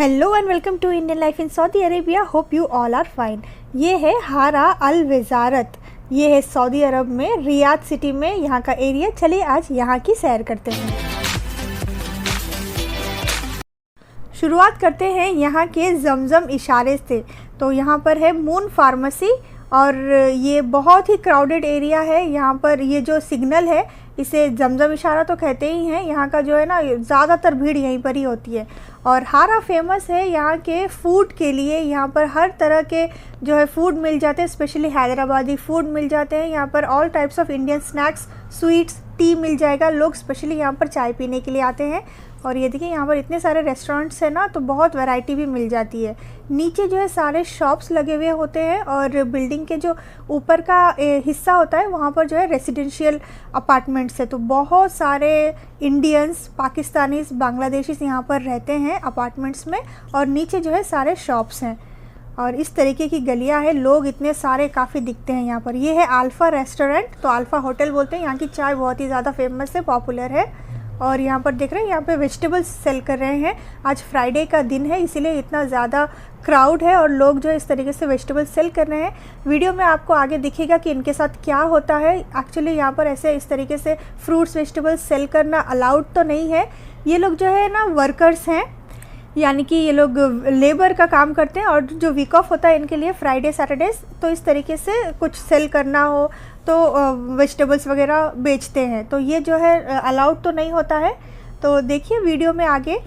Hello and welcome to Indian life in Saudi Arabia. Hope you all are fine. ये है हारा अल वज़ारत। ये है सऊदी अरब में रियाद सिटी में यहाँ का एरिया। चलिए आज यहाँ की सैर करते हैं। शुरुआत करते हैं यहाँ के जमजम इशारे से। तो यहाँ पर है मून फार्मेसी और ये बहुत ही क्राउडेड एरिया है। यहाँ पर ये जो सिग्नल है इसे जमजम इशारा तो कहते ही हैं। यहाँ का जो है ना ज़्यादातर भीड़ यहीं पर ही होती है। और हारा फेमस है यहाँ के फ़ूड के लिए। यहाँ पर हर तरह के जो है फ़ूड मिल जाते हैं, स्पेशली हैदराबादी फ़ूड मिल जाते हैं। यहाँ पर all types of Indian snacks, sweets, tea मिल जाएगा। लोग स्पेशली यहाँ पर चाय पीने के लिए आते हैं। और ये देखिए यहाँ पर इतने सारे रेस्टोरेंट्स हैं ना, तो बहुत वैरायटी भी मिल जाती है। नीचे जो है सारे शॉप्स लगे हुए होते हैं और बिल्डिंग के जो ऊपर का हिस्सा होता है वहाँ पर जो है रेसिडेंशियल अपार्टमेंट्स है। तो बहुत सारे इंडियंस, पाकिस्तानीज़, बांग्लादेशीज़ यहाँ पर रहते हैं अपार्टमेंट्स में। और नीचे जो है सारे शॉप्स हैं और इस तरीके की गलियाँ हैं। लोग इतने सारे काफ़ी दिखते हैं यहाँ पर। ये है अल्फ़ा रेस्टोरेंट, तो अल्फ़ा होटल बोलते हैं। यहाँ की चाय बहुत ही ज़्यादा फेमस है, पॉपुलर है। और यहाँ पर देख रहे हैं यहाँ पे वेजिटेबल्स सेल कर रहे हैं। आज फ्राइडे का दिन है इसीलिए इतना ज़्यादा क्राउड है और लोग जो इस तरीके से वेजिटेबल्स सेल कर रहे हैं। वीडियो में आपको आगे दिखेगा कि इनके साथ क्या होता है। एक्चुअली यहाँ पर ऐसे इस तरीके से फ्रूट्स, वेजिटेबल्स सेल करना अलाउड तो नहीं है। ये लोग जो है ना वर्कर्स हैं, यानी कि ये लोग लेबर का काम करते हैं और जो वीक ऑफ होता है इनके लिए फ्राइडे सैटरडेज, तो इस तरीके से कुछ सेल करना हो तो वेजिटेबल्स वगैरह बेचते हैं। तो ये जो है अलाउड तो नहीं होता है। तो देखिए वीडियो में आगे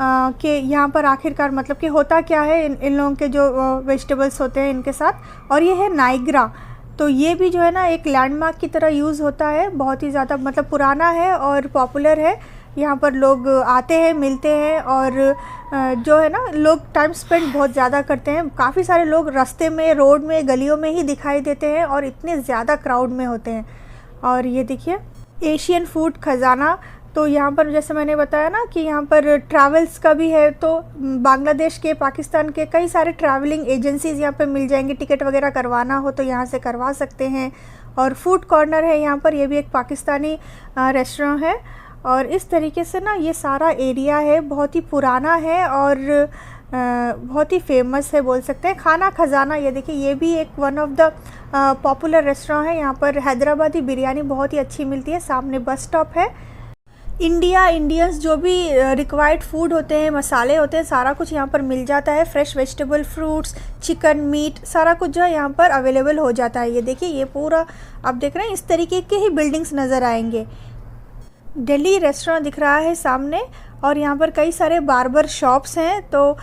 कि यहाँ पर आखिरकार मतलब कि होता क्या है इन लोगों के जो वेजिटेबल्स होते हैं इनके साथ। और ये है नाइग्रा, तो ये भी जो है ना एक लैंडमार्क की तरह यूज़ होता है। बहुत ही ज़्यादा मतलब पुराना है और पॉपुलर है। यहाँ पर लोग आते हैं, मिलते हैं और जो है ना लोग टाइम स्पेंड बहुत ज़्यादा करते हैं। काफ़ी सारे लोग रास्ते में, रोड में, गलियों में ही दिखाई देते हैं और इतने ज़्यादा क्राउड में होते हैं। और ये देखिए एशियन फूड खजाना, तो यहाँ पर जैसे मैंने बताया ना कि यहाँ पर ट्रैवल्स का भी है। तो बांग्लादेश के, पाकिस्तान के कई सारे ट्रैवलिंग एजेंसीज़ यहाँ पर मिल जाएंगी। टिकट वगैरह करवाना हो तो यहाँ से करवा सकते हैं। और फूड कॉर्नर है यहाँ पर, ये भी एक पाकिस्तानी रेस्टोरेंट है। और इस तरीके से ना ये सारा एरिया है, बहुत ही पुराना है और बहुत ही फेमस है बोल सकते हैं। खाना खजाना, ये देखिए ये भी एक one of the popular restaurant है। यहाँ पर हैदराबादी बिरयानी बहुत ही अच्छी मिलती है। सामने बस स्टॉप है। इंडियंस जो भी रिक्वायर्ड फूड होते हैं, मसाले होते हैं, सारा कुछ यहाँ पर मिल जाता है। Fresh vegetable, fruits, chicken, meat, सारा कुछ जो है यहाँ पर अवेलेबल हो जाता है। ये देखिए ये पूरा आप देख रहे हैं, इस तरीके के ही बिल्डिंग्स नज़र आएंगे। दिल्ली रेस्टोरेंट दिख रहा है सामने और यहाँ पर कई सारे बार्बर शॉप्स हैं। तो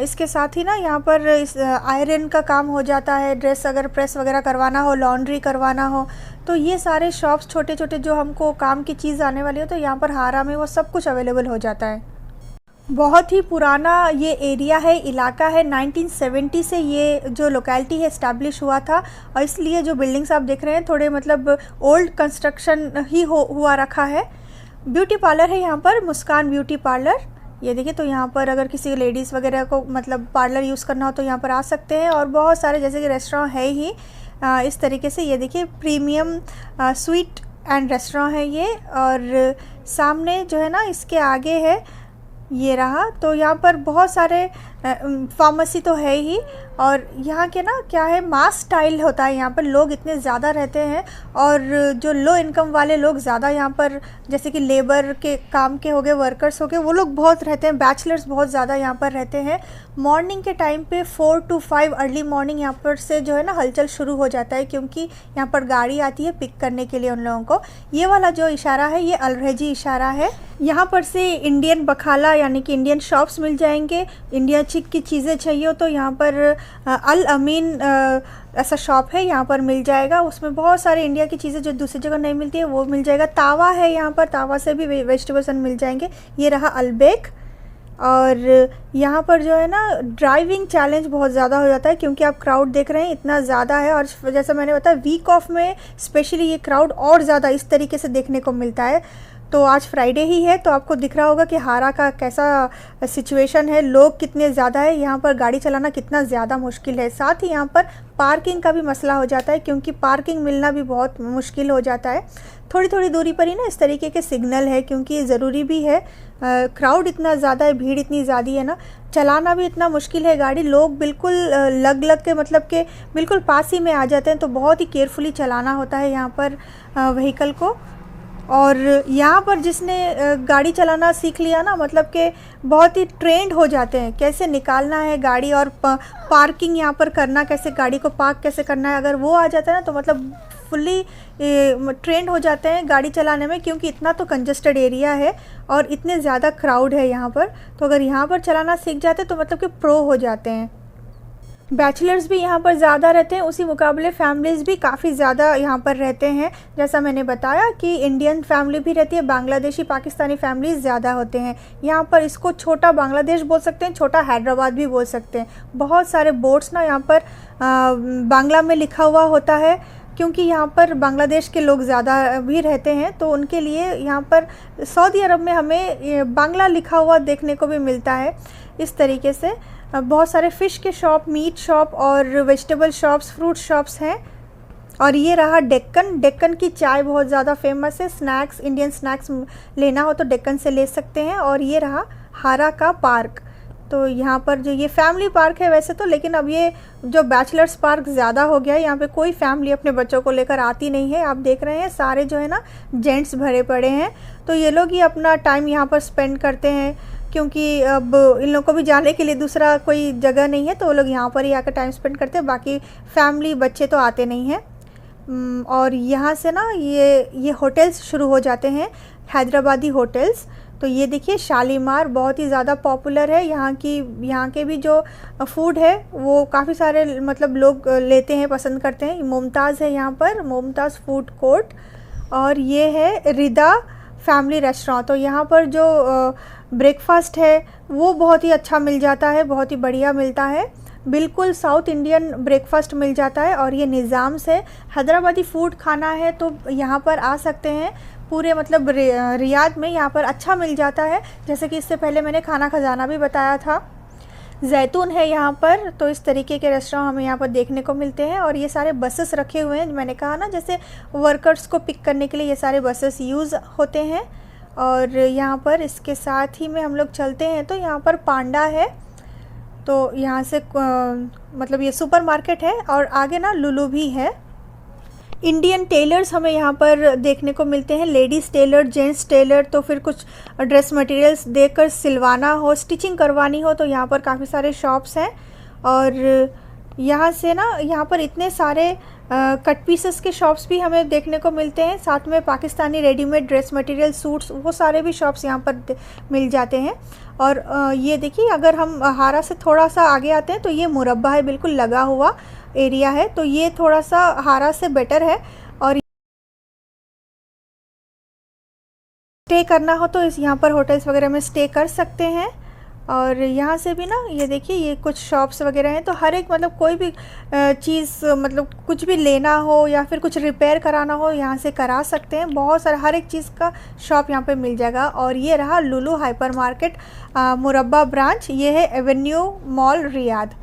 इसके साथ ही ना यहाँ पर इस आयरन का काम हो जाता है। ड्रेस अगर प्रेस वगैरह करवाना हो, लॉन्ड्री करवाना हो, तो ये सारे शॉप्स छोटे छोटे जो हमको काम की चीज़ आने वाली हो तो यहाँ पर हारा में वो सब कुछ अवेलेबल हो जाता है। बहुत ही पुराना ये एरिया है, इलाका है। 1970 से ये जो लोकेलिटी है इस्टेब्लिश हुआ था और इसलिए जो बिल्डिंग्स आप देख रहे हैं थोड़े मतलब ओल्ड कंस्ट्रक्शन ही हुआ रखा है। ब्यूटी पार्लर है यहाँ पर, मुस्कान ब्यूटी पार्लर। ये देखिए तो यहाँ पर अगर किसी लेडीज़ वगैरह को मतलब पार्लर यूज़ करना हो तो यहाँ पर आ सकते हैं। और बहुत सारे जैसे कि रेस्टोरेंट है ही इस तरीके से। ये देखिए प्रीमियम स्वीट एंड रेस्टोरेंट है ये। और सामने जो है ना इसके आगे है ये रहा। तो यहाँ पर बहुत सारे फार्मेसी तो है ही। और यहाँ के ना क्या है, मास स्टाइल होता है यहाँ पर। लोग इतने ज़्यादा रहते हैं और जो लो इनकम वाले लोग ज़्यादा यहाँ पर, जैसे कि लेबर के काम के हो गए, वर्कर्स हो गए, वो लोग बहुत रहते हैं। बैचलर्स बहुत ज़्यादा यहाँ पर रहते हैं। मॉर्निंग के टाइम पे 4 to 5 अर्ली मॉर्निंग यहाँ पर से जो है ना हलचल शुरू हो जाता है, क्योंकि यहाँ पर गाड़ी आती है पिक करने के लिए उन लोगों को। ये वाला जो इशारा है ये अलरहजी इशारा है। यहाँ पर से इंडियन बखाला यानी कि इंडियन शॉप्स मिल जाएंगे। इंडिया चिक की चीज़ें चाहिए हो तो यहाँ पर अल अमीन ऐसा शॉप है, यहाँ पर मिल जाएगा। उसमें बहुत सारे इंडिया की चीज़ें जो दूसरी जगह नहीं मिलती है वो मिल जाएगा। तावा है यहाँ पर, तावा से भी वेजिटेबल्स मिल जाएंगे। ये रहा अलबेक। और यहाँ पर जो है ना ड्राइविंग चैलेंज बहुत ज़्यादा हो जाता है, क्योंकि आप क्राउड देख रहे हैं इतना ज़्यादा है। और जैसा मैंने बताया वीक ऑफ में स्पेशली ये क्राउड और ज़्यादा इस तरीके से देखने को मिलता है। तो आज फ्राइडे ही है, तो आपको दिख रहा होगा कि हारा का कैसा सिचुएशन है, लोग कितने ज़्यादा है, यहाँ पर गाड़ी चलाना कितना ज़्यादा मुश्किल है। साथ ही यहाँ पर पार्किंग का भी मसला हो जाता है, क्योंकि पार्किंग मिलना भी बहुत मुश्किल हो जाता है। थोड़ी थोड़ी दूरी पर ही ना इस तरीके के सिग्नल है, क्योंकि ये ज़रूरी भी है। क्राउड इतना ज़्यादा है, भीड़ इतनी ज़्यादा है ना, चलाना भी इतना मुश्किल है गाड़ी। लोग बिल्कुल लग के मतलब के बिल्कुल पास ही में आ जाते हैं, तो बहुत ही केयरफुली चलाना होता है यहाँ पर व्हीकल को। और यहाँ पर जिसने गाड़ी चलाना सीख लिया ना, मतलब कि बहुत ही ट्रेंड हो जाते हैं, कैसे निकालना है गाड़ी और पार्किंग यहाँ पर करना, कैसे गाड़ी को पार्क कैसे करना है। अगर वो आ जाता है ना तो मतलब फुल्ली ट्रेंड हो जाते हैं गाड़ी चलाने में, क्योंकि इतना तो कंजस्टेड एरिया है और इतने ज़्यादा क्राउड है यहाँ पर। तो अगर यहाँ पर चलाना सीख जाते तो मतलब कि प्रो हो जाते हैं। बैचलर्स भी यहाँ पर ज़्यादा रहते हैं, उसी मुकाबले फैमिलीज़ भी काफ़ी ज़्यादा यहाँ पर रहते हैं। जैसा मैंने बताया कि इंडियन फैमिली भी रहती है, बांग्लादेशी पाकिस्तानी फैमिलीज़ ज़्यादा होते हैं यहाँ पर। इसको छोटा बांग्लादेश बोल सकते हैं, छोटा हैदराबाद भी बोल सकते हैं। बहुत सारे बोर्ड्स ना यहाँ पर बांग्ला में लिखा हुआ होता है, क्योंकि यहाँ पर बांग्लादेश के लोग ज़्यादा भी रहते हैं, तो उनके लिए यहाँ पर सऊदी अरब में हमें बांग्ला लिखा हुआ देखने को भी मिलता है। इस तरीके से बहुत सारे फ़िश के शॉप, मीट शॉप और वेजिटेबल शॉप्स, फ्रूट शॉप्स हैं। और ये रहा डेक्कन। डेक्कन की चाय बहुत ज़्यादा फेमस है। स्नैक्स, इंडियन स्नैक्स लेना हो तो डेक्कन से ले सकते हैं। और ये रहा हारा का पार्क। तो यहाँ पर जो ये फैमिली पार्क है वैसे तो, लेकिन अब ये जो बैचलर्स पार्क ज़्यादा हो गया है, यहाँ पे कोई फैमिली अपने बच्चों को लेकर आती नहीं है। आप देख रहे हैं सारे जो है ना जेंट्स भरे पड़े हैं, तो ये लोग ही अपना टाइम यहाँ पर स्पेंड करते हैं, क्योंकि अब इन लोगों को भी जाने के लिए दूसरा कोई जगह नहीं है, तो वो लोग यहाँ पर ही आकर टाइम स्पेंड करते हैं। बाकी फैमिली बच्चे तो आते नहीं हैं। और यहाँ से ना ये होटल्स शुरू हो जाते हैं, हैदराबादी होटल्स। तो ये देखिए शालीमार बहुत ही ज़्यादा पॉपुलर है। यहाँ के भी जो फूड है वो काफ़ी सारे मतलब लोग लेते हैं, पसंद करते हैं। मुमताज़ है यहाँ पर, मुमताज़ फूड कोर्ट। और ये है रिदा फैमिली रेस्टोरेंट। तो यहाँ पर जो ब्रेकफास्ट है वो बहुत ही अच्छा मिल जाता है, बहुत ही बढ़िया मिलता है, बिल्कुल साउथ इंडियन ब्रेकफास्ट मिल जाता है। और ये निज़ाम से हैदराबादी फूड खाना है तो यहाँ पर आ सकते हैं। पूरे मतलब रियाद में यहाँ पर अच्छा मिल जाता है। जैसे कि इससे पहले मैंने खाना खजाना भी बताया था। जैतून है यहाँ पर, तो इस तरीके के रेस्टोरेंट हमें यहाँ पर देखने को मिलते हैं। और ये सारे बसेस रखे हुए हैं, मैंने कहा ना जैसे वर्कर्स को पिक करने के लिए ये सारे बसेस यूज़ होते हैं। और यहाँ पर इसके साथ ही में हम लोग चलते हैं तो यहाँ पर पांडा है, तो यहाँ से मतलब ये सुपरमार्केट है। और आगे ना लुलु भी है। इंडियन टेलर्स हमें यहाँ पर देखने को मिलते हैं, लेडीज़ टेलर, जेंट्स टेलर। तो फिर कुछ ड्रेस मटेरियल्स देकर सिलवाना हो, स्टिचिंग करवानी हो तो यहाँ पर काफ़ी सारे शॉप्स हैं। और यहाँ से ना यहाँ पर इतने सारे कट पीसेस के शॉप्स भी हमें देखने को मिलते हैं। साथ में Pakistani readymade dress material, suits, वो सारे भी शॉप्स यहाँ पर मिल जाते हैं। और ये देखिए अगर हम हारा से थोड़ा सा आगे आते हैं तो ये मुरब्बा है, बिल्कुल लगा हुआ एरिया है, तो ये थोड़ा सा हारा से बेटर है। और स्टे करना हो तो इस यहाँ पर होटल्स वगैरह में स्टे कर सकते हैं। और यहाँ से भी ना ये देखिए ये कुछ शॉप्स वगैरह हैं, तो हर एक मतलब कोई भी चीज़ मतलब कुछ भी लेना हो या फिर कुछ रिपेयर कराना हो यहाँ से करा सकते हैं। बहुत सारा हर एक चीज़ का शॉप यहाँ पे मिल जाएगा। और ये रहा लुलु हाइपर मार्केट मुरब्बा ब्रांच, ये है एवेन्यू मॉल रियाद।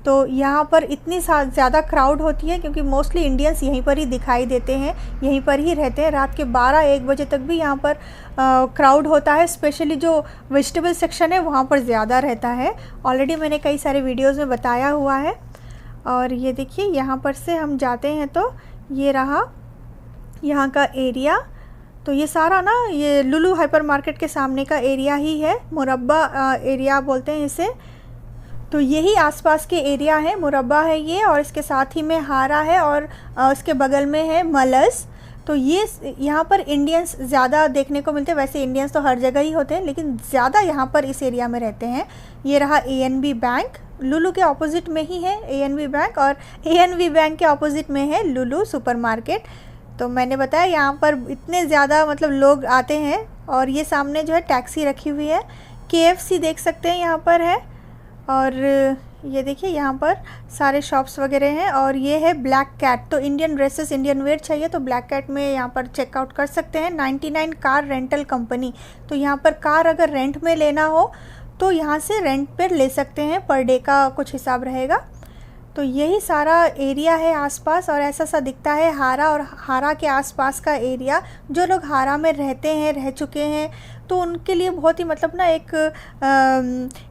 तो यहाँ पर इतनी ज़्यादा क्राउड होती है क्योंकि मोस्टली इंडियंस यहीं पर ही दिखाई देते हैं, यहीं पर ही रहते हैं। रात के 12-1 बजे तक भी यहाँ पर क्राउड होता है। स्पेशली जो वेजिटेबल सेक्शन है वहाँ पर ज़्यादा रहता है। ऑलरेडी मैंने कई सारे वीडियोज़ में बताया हुआ है। और ये देखिए यहाँ पर से हम जाते हैं तो ये रहा यहाँ का एरिया। तो ये सारा ना ये लुलु हाइपर मार्केट के सामने का एरिया ही है, मुरब्बा एरिया बोलते हैं इसे। तो यही आसपास के एरिया है, मुरब्बा है ये। और इसके साथ ही में हारा है और इसके बगल में है मलस। तो ये यहाँ पर इंडियंस ज़्यादा देखने को मिलते हैं। वैसे इंडियंस तो हर जगह ही होते हैं लेकिन ज़्यादा यहाँ पर इस एरिया में रहते हैं। ये रहा ANB बैंक, लुलु के ऑपोजिट में ही है ANB बैंक। और ANB बैंक के ऑपोजिट में है लुलु सुपरमार्केट। तो मैंने बताया यहाँ पर इतने ज़्यादा मतलब लोग आते हैं। और ये सामने जो है टैक्सी रखी हुई है, KFC देख सकते हैं यहाँ पर है। और ये देखिए यहाँ पर सारे शॉप्स वगैरह हैं और ये है ब्लैक कैट। तो इंडियन ड्रेसेस, इंडियन वेयर चाहिए तो ब्लैक कैट में यहाँ पर चेकआउट कर सकते हैं। 99 कार रेंटल कंपनी, तो यहाँ पर कार अगर रेंट में लेना हो तो यहाँ से रेंट पर ले सकते हैं, पर डे का कुछ हिसाब रहेगा। तो यही सारा एरिया है आसपास और ऐसा सा दिखता है हारा और हारा के आसपास का एरिया। जो लोग हारा में रहते हैं, रह चुके हैं, तो उनके लिए बहुत ही मतलब ना एक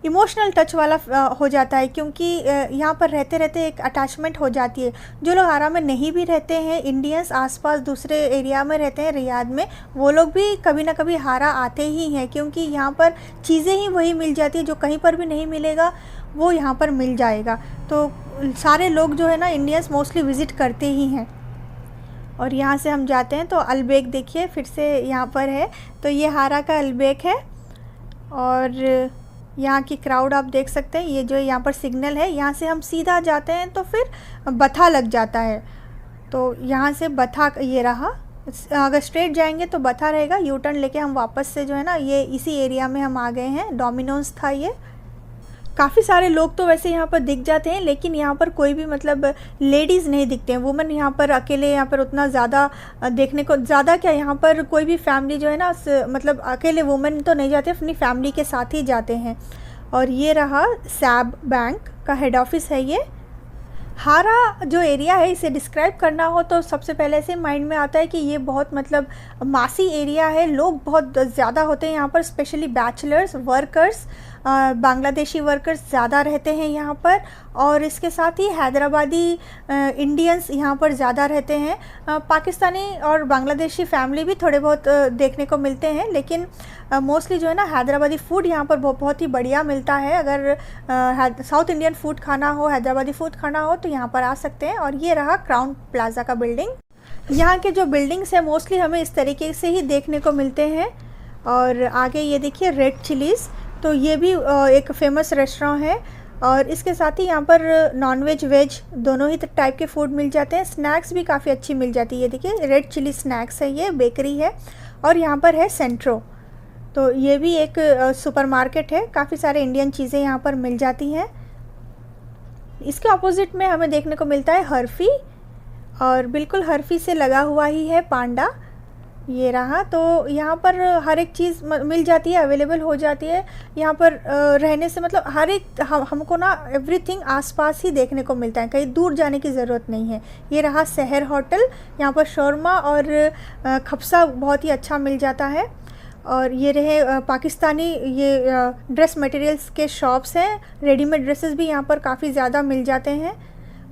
इमोशनल टच वाला हो जाता है, क्योंकि यहाँ पर रहते रहते एक अटैचमेंट हो जाती है। जो लोग हारा में नहीं भी रहते हैं, इंडियंस आसपास दूसरे एरिया में रहते हैं रियाद में, वो लोग भी कभी ना कभी हारा आते ही हैं, क्योंकि यहाँ पर चीज़ें ही वही मिल जाती है जो कहीं पर भी नहीं मिलेगा, वो यहाँ पर मिल जाएगा। तो सारे लोग जो है ना इंडियंस मोस्टली विज़िट करते ही हैं। और यहाँ से हम जाते हैं तो अलबेक देखिए फिर से यहाँ पर है। तो ये हारा का अलबेक है और यहाँ की क्राउड आप देख सकते हैं। ये जो यहाँ पर सिग्नल है, यहाँ से हम सीधा जाते हैं तो फिर बथा लग जाता है। तो यहाँ से बथा ये रहा, अगर स्ट्रेट जाएंगे तो बथा रहेगा। यू टर्न लेके हम वापस से जो है ना ये इसी एरिया में हम आ गए हैं। डोमिनोज था ये। काफ़ी सारे लोग तो वैसे यहाँ पर दिख जाते हैं, लेकिन यहाँ पर कोई भी मतलब लेडीज़ नहीं दिखते हैं। वुमेन यहाँ पर अकेले यहाँ पर उतना ज़्यादा देखने को, ज़्यादा क्या यहाँ पर कोई भी फैमिली जो है ना मतलब अकेले वुमेन तो नहीं जाते, अपनी फैमिली के साथ ही जाते हैं। और ये रहा सैब बैंक का हेड ऑफिस है ये। हारा जो एरिया है इसे डिस्क्राइब करना हो तो सबसे पहले से माइंड में आता है कि ये बहुत मतलब मासी एरिया है। लोग बहुत ज़्यादा होते हैं यहाँ पर, specially bachelors, workers, Bangladeshi workers ज़्यादा रहते हैं यहाँ पर। और इसके साथ ही हैदराबादी इंडियंस यहाँ पर ज़्यादा रहते हैं। पाकिस्तानी और बांग्लादेशी फैमिली भी थोड़े बहुत देखने को मिलते हैं, लेकिन मोस्टली जो है ना हैदराबादी फ़ूड यहाँ पर बहुत ही बढ़िया मिलता है। अगर साउथ इंडियन फूड खाना हो, हैदराबादी फ़ूड खाना हो तो यहाँ पर आ सकते हैं। और ये रहा क्राउन प्लाजा का बिल्डिंग। यहाँ के जो बिल्डिंग्स हैं मोस्टली हमें इस तरीके से ही देखने को मिलते हैं। और आगे ये देखिए रेड चिलीज़, तो ये भी एक फेमस रेस्टोरेंट है। और इसके साथ ही यहाँ पर नॉन वेज वेज दोनों ही टाइप के फूड मिल जाते हैं। स्नैक्स भी काफ़ी अच्छी मिल जाती है। ये देखिए रेड चिली स्नैक्स है, ये बेकरी है। और यहाँ पर है सेंट्रो, तो ये भी एक सुपरमार्केट है। काफ़ी सारे इंडियन चीज़ें यहाँ पर मिल जाती हैं। इसके ऑपोजिट में हमें देखने को मिलता है हर्फी, और बिल्कुल हर्फी से लगा हुआ ही है पांडा। ये रहा। तो यहाँ पर हर एक चीज़ मिल जाती है, अवेलेबल हो जाती है। यहाँ पर रहने से मतलब हर एक हमको ना एवरीथिंग आसपास ही देखने को मिलता है, कहीं दूर जाने की ज़रूरत नहीं है। ये रहा शहर होटल, यहाँ पर शौरमा और खप्सा बहुत ही अच्छा मिल जाता है। और ये रहे पाकिस्तानी ये ड्रेस मटेरियल्स के शॉप्स हैं। रेडीमेड ड्रेसेस भी यहाँ पर काफ़ी ज़्यादा मिल जाते हैं।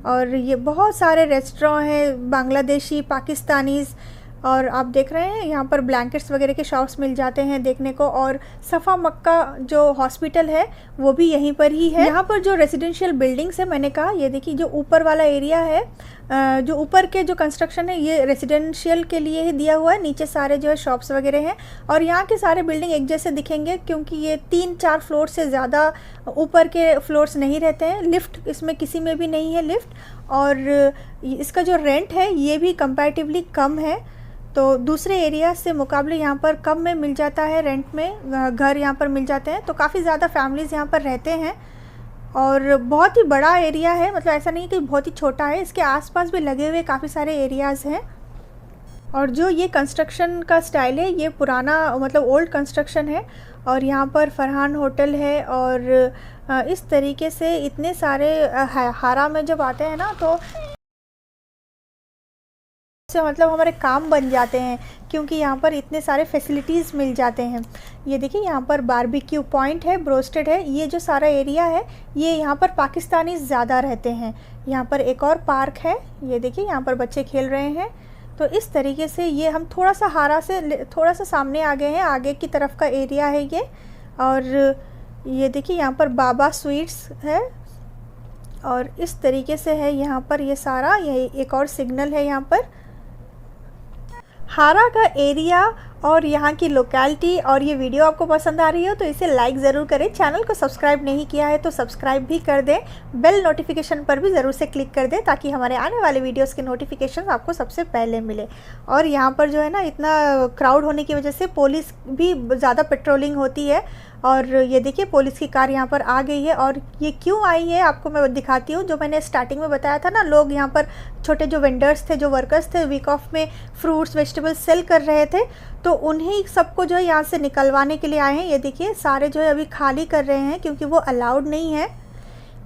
और ये बहुत सारे रेस्टोरेंट हैं बांग्लादेशी, पाकिस्तानीज़, और आप देख रहे हैं यहाँ पर ब्लैंकेट्स वगैरह के शॉप्स मिल जाते हैं देखने को। और सफ़ा मक्का जो हॉस्पिटल है वो भी यहीं पर ही है। यहाँ पर जो रेजिडेंशियल बिल्डिंग्स है, मैंने कहा ये देखिए जो ऊपर वाला एरिया है, जो ऊपर के जो कंस्ट्रक्शन है ये रेजिडेंशियल के लिए ही दिया हुआ है। नीचे सारे जो है शॉप्स वगैरह हैं। और यहाँ के सारे बिल्डिंग एक जैसे दिखेंगे, क्योंकि ये 3-4 फ्लोर से ज़्यादा ऊपर के फ्लोर्स नहीं रहते हैं। लिफ्ट इसमें किसी में भी नहीं है लिफ्ट। और इसका जो रेंट है ये भी कंपैरेटिवली कम है, तो दूसरे एरिया से मुकाबले यहाँ पर कम में मिल जाता है। रेंट में घर यहाँ पर मिल जाते हैं। तो काफ़ी ज़्यादा फैमिलीज़ यहाँ पर रहते हैं। और बहुत ही बड़ा एरिया है, मतलब ऐसा नहीं कि बहुत ही छोटा है। इसके आसपास भी लगे हुए काफ़ी सारे एरियाज़ हैं। और जो ये कंस्ट्रक्शन का स्टाइल है ये पुराना मतलब ओल्ड कंस्ट्रक्शन है। और यहाँ पर फरहान होटल है। और इस तरीके से इतने सारे हारा में जब आते हैं ना तो से मतलब हमारे काम बन जाते हैं, क्योंकि यहाँ पर इतने सारे फैसिलिटीज़ मिल जाते हैं। ये देखिए यहाँ पर बारबेक्यू पॉइंट है, ब्रोस्टेड है। ये जो सारा एरिया है ये यहाँ पर पाकिस्तानी ज़्यादा रहते हैं। यहाँ पर एक और पार्क है, ये देखिए यहाँ पर बच्चे खेल रहे हैं। तो इस तरीके से ये हम थोड़ा सा हारा से थोड़ा सा सामने आ गए हैं, आगे की तरफ का एरिया है ये। और ये देखिए यहाँ पर बाबा स्वीट्स है। और इस तरीके से है यहाँ पर ये सारा। यही एक और सिग्नल है यहाँ पर। हारा का एरिया और यहाँ की लोकेलिटी और ये वीडियो आपको पसंद आ रही हो तो इसे लाइक ज़रूर करें। चैनल को सब्सक्राइब नहीं किया है तो सब्सक्राइब भी कर दें, बेल नोटिफिकेशन पर भी ज़रूर से क्लिक कर दें ताकि हमारे आने वाले वीडियोस के नोटिफिकेशन आपको सबसे पहले मिले। और यहाँ पर जो है ना, इतना क्राउड होने की वजह से पुलिस भी ज़्यादा पेट्रोलिंग होती है। और ये देखिए पुलिस की कार यहाँ पर आ गई है। और ये क्यों आई है आपको मैं दिखाती हूँ। जो मैंने स्टार्टिंग में बताया था ना, लोग यहाँ पर छोटे जो वेंडर्स थे, जो वर्कर्स थे, वीक ऑफ में फ्रूट्स वेजिटेबल्स सेल कर रहे थे, तो उन्हीं सबको जो है यहाँ से निकलवाने के लिए आए हैं। ये देखिए सारे जो है अभी खाली कर रहे हैं क्योंकि वो अलाउड नहीं है।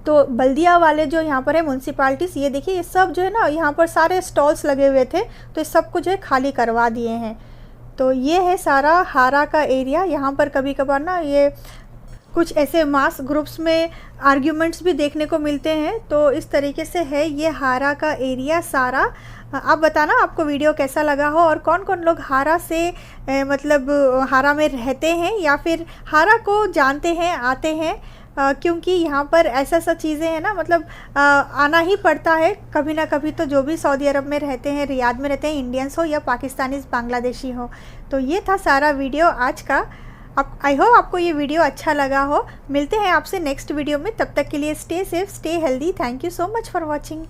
तो बल्दिया वाले जो यहाँ पर है म्यूनसिपाल्टीज़, ये देखिए ये सब जो है ना, यहाँ पर सारे स्टॉल्स लगे हुए थे तो इस सब को जो है खाली करवा दिए हैं। तो ये है सारा हारा का एरिया। यहाँ पर कभी कभार ना ये कुछ ऐसे मास ग्रुप्स में आर्ग्यूमेंट्स भी देखने को मिलते हैं। तो इस तरीके से है ये हारा का एरिया सारा। आप बताना आपको वीडियो कैसा लगा हो और कौन कौन लोग हारा से मतलब हारा में रहते हैं या फिर हारा को जानते हैं, आते हैं। क्योंकि यहाँ पर ऐसा चीज़ें हैं ना, मतलब आना ही पड़ता है कभी ना कभी। तो जो भी सऊदी अरब में रहते हैं, रियाद में रहते हैं, इंडियंस हो या पाकिस्तानीज़, बांग्लादेशी हो। तो ये था सारा वीडियो आज का। आई होप आपको ये वीडियो अच्छा लगा हो। मिलते हैं आपसे नेक्स्ट वीडियो में, तब तक के लिए stay safe, stay healthy. Thank you so much for watching.